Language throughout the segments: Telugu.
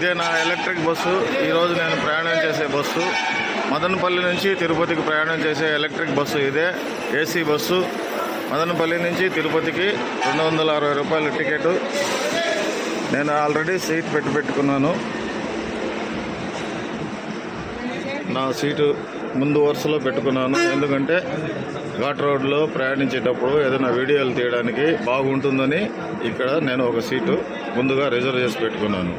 ఇదే నా ఎలక్ట్రిక్ బస్సు. ఈరోజు నేను ప్రయాణం చేసే బస్సు మదనపల్లి నుంచి తిరుపతికి ప్రయాణం చేసే ఎలక్ట్రిక్ బస్సు. ఇదే ఏసీ బస్సు. మదనపల్లి నుంచి తిరుపతికి 260 రూపాయల టికెట్. నేను ఆల్రెడీ సీట్ పెట్టుకున్నాను. నా సీటు ముందు వరుసలో పెట్టుకున్నాను. ఎందుకంటే ఘాట్ రోడ్లో ప్రయాణించేటప్పుడు ఏదైనా వీడియోలు తీయడానికి బాగుంటుందని ఇక్కడ నేను ఒక సీటు ముందుగా రిజర్వ్ చేసి పెట్టుకున్నాను.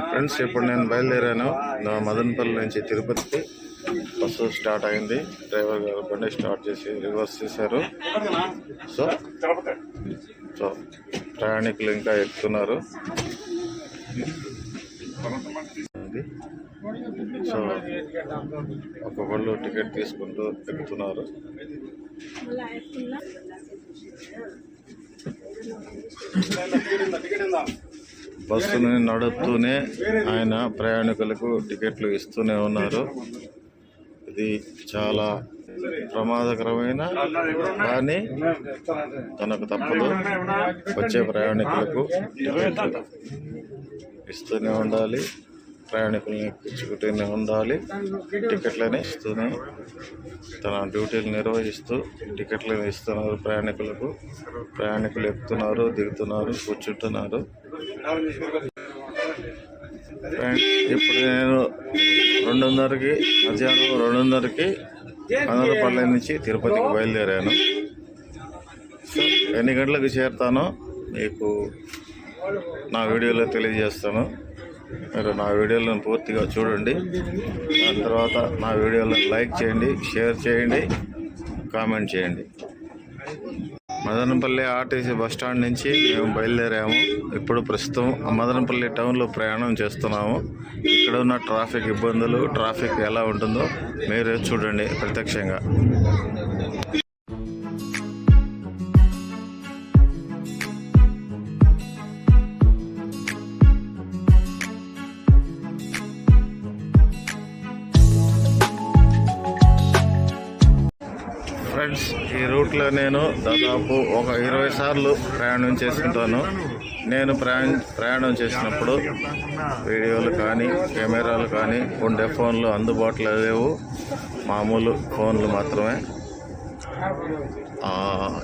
ఫ్రెండ్స్, ఇప్పుడు నేను బయలుదేరాను. మదనపల్లి నుంచి తిరుపతికి బస్సు స్టార్ట్ అయింది. డ్రైవర్ గారు బండి స్టార్ట్ చేసి రివర్స్ చేశారు. సో ప్రయాణికులు ఇంకా ఎక్కుతున్నారు. సో ఒక్కొక్కళ్ళు టికెట్ తీసుకుంటూ ఎక్కుతున్నారు. బస్సుని నడుపుతూనే ఆయన ప్రయాణికులకు టికెట్లు ఇస్తూనే ఉన్నారు. ఇది చాలా ప్రమాదకరమైన కానీ తనకు తప్పదు. వచ్చే ప్రయాణికులకు టికెట్లు ఇస్తూనే ఉండాలి, ప్రయాణికుల్ని ఎక్కించుకుంటూనే ఉండాలి. టికెట్లని ఇస్తూనే తన డ్యూటీలు నిర్వహిస్తూ టికెట్లను ఇస్తున్నారు ప్రయాణికులకు. ప్రయాణికులు ఎక్కుతున్నారు, దిగుతున్నారు, కూర్చుంటున్నారు. ఇప్పుడు నేను 2:30కి మధ్యాహ్నం 2:30కి మదనపల్లి నుంచి తిరుపతికి బయలుదేరాను. సో ఎన్ని గంటలకు చేరుతానో మీకు నా వీడియోలో తెలియజేస్తాను. మీరు నా వీడియోలను పూర్తిగా చూడండి. దాని తర్వాత నా వీడియోలను లైక్ చేయండి, షేర్ చేయండి, కామెంట్ చేయండి. మదనపల్లి ఆర్టీసీ బస్టాండ్ నుంచి మేము బయలుదేరాము. ఇప్పుడు ప్రస్తుతం మదనపల్లి టౌన్లో ప్రయాణం చేస్తున్నాము. ఇక్కడ ఉన్న ట్రాఫిక్ ఇబ్బందులు, ట్రాఫిక్ ఎలా ఉంటుందో మీరు చూడండి ప్రత్యక్షంగా. ఫ్రెండ్స్, ఈ రూట్లో నేను దాదాపు ఒక 20 సార్లు ప్రయాణం చేసుకుంటాను. నేను ప్రయాణం చేసినప్పుడు వీడియోలు కానీ కెమెరాలు కానీ ఉండే ఫోన్లు అందుబాటులో లేవు, మామూలు ఫోన్లు మాత్రమే.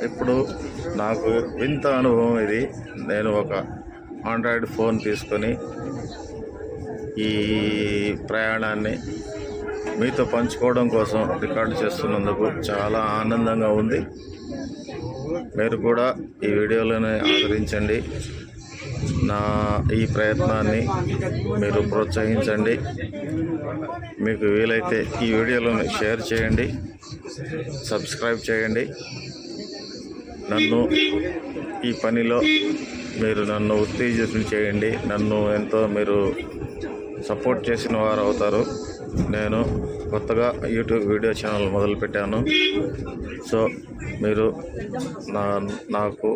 ఇప్పుడు నాకు వింత అనుభవం ఇది. నేను ఒక ఆండ్రాయిడ్ ఫోన్ తీసుకొని ఈ ప్రయాణాన్ని మీతో పంచుకోవడం కోసం రికార్డు చేస్తున్నందుకు చాలా ఆనందంగా ఉంది. మీరు కూడా ఈ వీడియోలను ఆదరించండి. నా ఈ ప్రయత్నాన్ని మీరు ప్రోత్సహించండి. మీకు వీలైతే ఈ వీడియోలను షేర్ చేయండి, సబ్స్క్రైబ్ చేయండి. నన్ను ఈ పనిలో మీరు నన్ను ఉత్తేజితం చేయండి. నన్ను ఎంతో మీరు సపోర్ట్ చేసిన వారు అవుతారు. నేను కొత్తగా యూట్యూబ్ వీడియో ఛానల్ మొదలుపెట్టాను. సో మీరు నాకు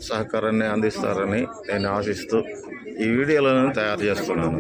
సహకారాన్ని అందిస్తారని నేను ఆశిస్తూ ఈ వీడియోలను తయారు చేస్తున్నాను.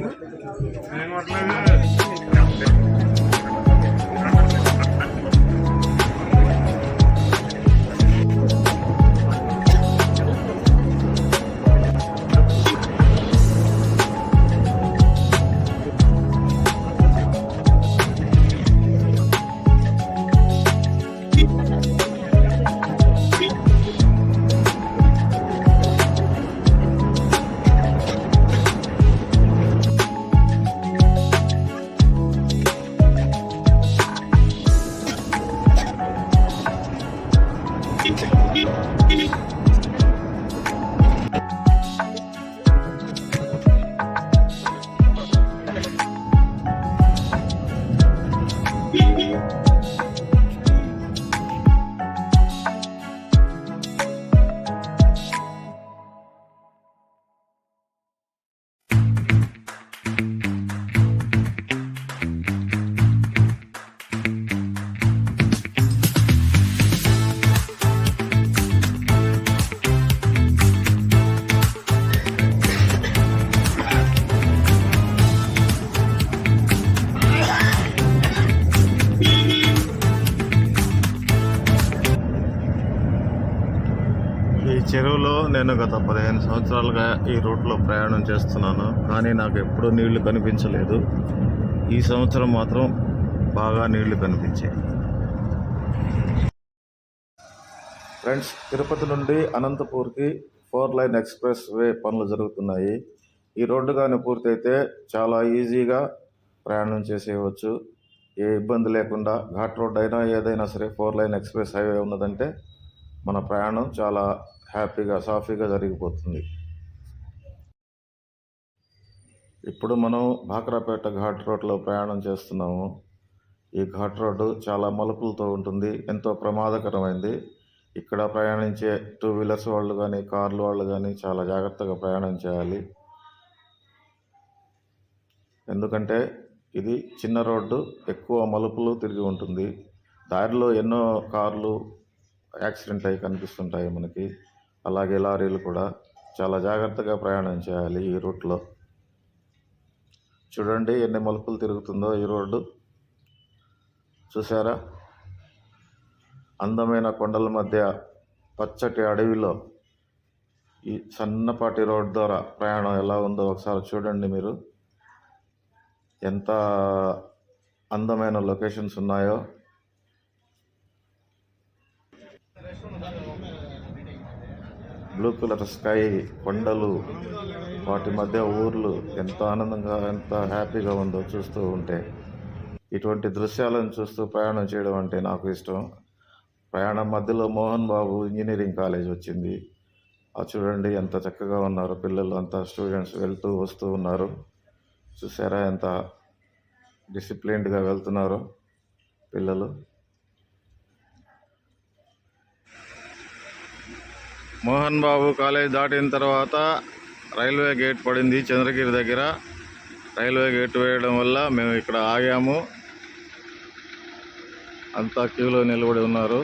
నేను గత 15 సంవత్సరాలుగా ఈ రూట్లో ప్రయాణం చేస్తున్నాను, కానీ నాకు ఎప్పుడూ నీళ్లు కనిపించలేదు. ఈ సంవత్సరం మాత్రం బాగా నీళ్లు కనిపించాయి. ఫ్రెండ్స్, తిరుపతి నుండి అనంతపూర్కి 4 లైన్ ఎక్స్ప్రెస్ వే పనులు జరుగుతున్నాయి. ఈ రోడ్డు కానీ పూర్తయితే చాలా ఈజీగా ప్రయాణం చేసేయవచ్చు, ఏ ఇబ్బంది లేకుండా. ఘాట్ రోడ్ అయినా ఏదైనా సరే 4 లైన్ ఎక్స్ప్రెస్ హైవే ఉన్నదంటే మన ప్రయాణం చాలా హ్యాపీగా సాఫీగా జరిగిపోతుంది. ఇప్పుడు మనం భాక్రాపేట ఘాట్ రోడ్లో ప్రయాణం చేస్తున్నాము. ఈ ఘాట్ రోడ్డు చాలా మలుపులతో ఉంటుంది, ఎంతో ప్రమాదకరమైంది. ఇక్కడ ప్రయాణించే 2 వీలర్స్ వాళ్ళు కానీ కార్లు వాళ్ళు కానీ చాలా జాగ్రత్తగా ప్రయాణం చేయాలి. ఎందుకంటే ఇది చిన్న రోడ్డు, ఎక్కువ మలుపులు తిరిగి ఉంటుంది. దారిలో ఎన్నో కార్లు యాక్సిడెంట్ అయి కనిపిస్తుంటాయి మనకి, అలాగే లారీలు కూడా. చాలా జాగ్రత్తగా ప్రయాణం చేయాలి ఈ రూట్లో. చూడండి ఎన్ని మలుపులు తిరుగుతుందో ఈ రోడ్డు. చూసారా? అందమైన కొండల మధ్య పచ్చటి అడవిలో ఈ సన్నపాటి రోడ్ ద్వారా ప్రయాణం ఎలా ఉందో ఒకసారి చూడండి మీరు. ఎంత అందమైన లొకేషన్స్ ఉన్నాయో. బ్లూ కలర్ స్కై, కొండలు, వాటి మధ్య ఊర్లు, ఎంత ఆనందంగా ఎంత హ్యాపీగా ఉందో చూస్తూ ఉంటే. ఇటువంటి దృశ్యాలను చూస్తూ ప్రయాణం చేయడం అంటే నాకు ఇష్టం. ప్రయాణం మధ్యలో మోహన్ బాబు ఇంజనీరింగ్ కాలేజ్ వచ్చింది. అది చూడండి ఎంత చక్కగా ఉన్నారు పిల్లలు, అంతా స్టూడెంట్స్ వెళ్తూ వస్తూ ఉన్నారు. చూసారా ఎంత డిసిప్లిన్డ్గా వెళ్తున్నారో పిల్లలు. మోహన్ బాబు కాలేజ్ దాటిన తర్వాత రైల్వే గేట్ పడింది చంద్రగిరి దగ్గర. రైల్వే గేట్ వేయడం వల్ల మేము ఇక్కడ ఆగాము. అంతా క్యూలో నిలబడి ఉన్నారు.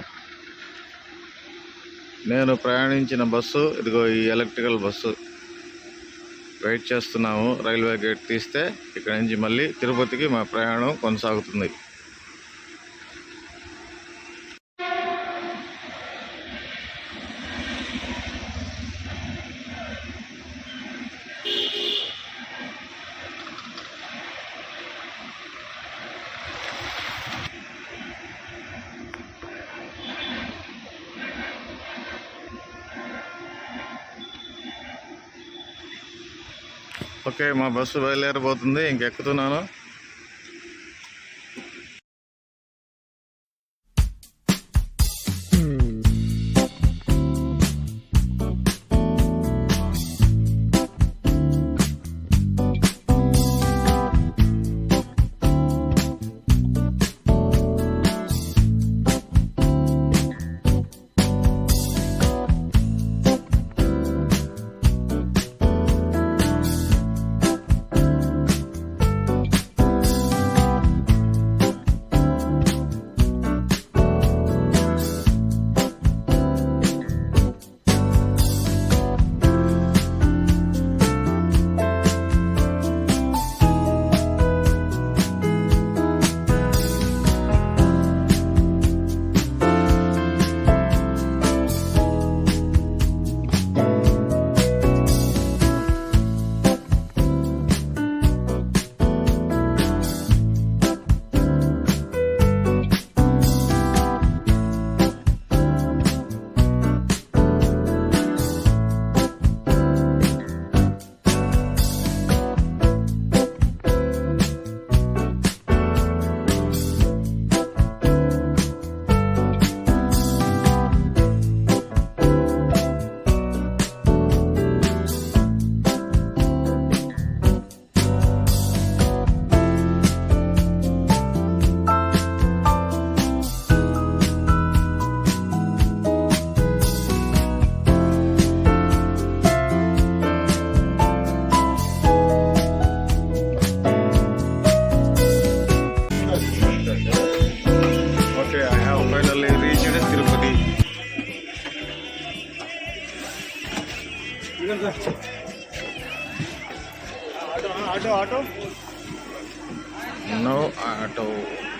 నేను ప్రయాణించిన బస్సు ఇదిగో, ఈ ఎలక్ట్రికల్ బస్సు. వెయిట్ చేస్తున్నాము రైల్వే గేట్ తీస్తే ఇక్కడి నుంచి మళ్ళీ తిరుపతికి మా ప్రయాణం కొనసాగుతుంది. ఓకే, మా బస్సు బయలుదేరబోతుంది. ఇంకెక్కుతున్నాను. No auto.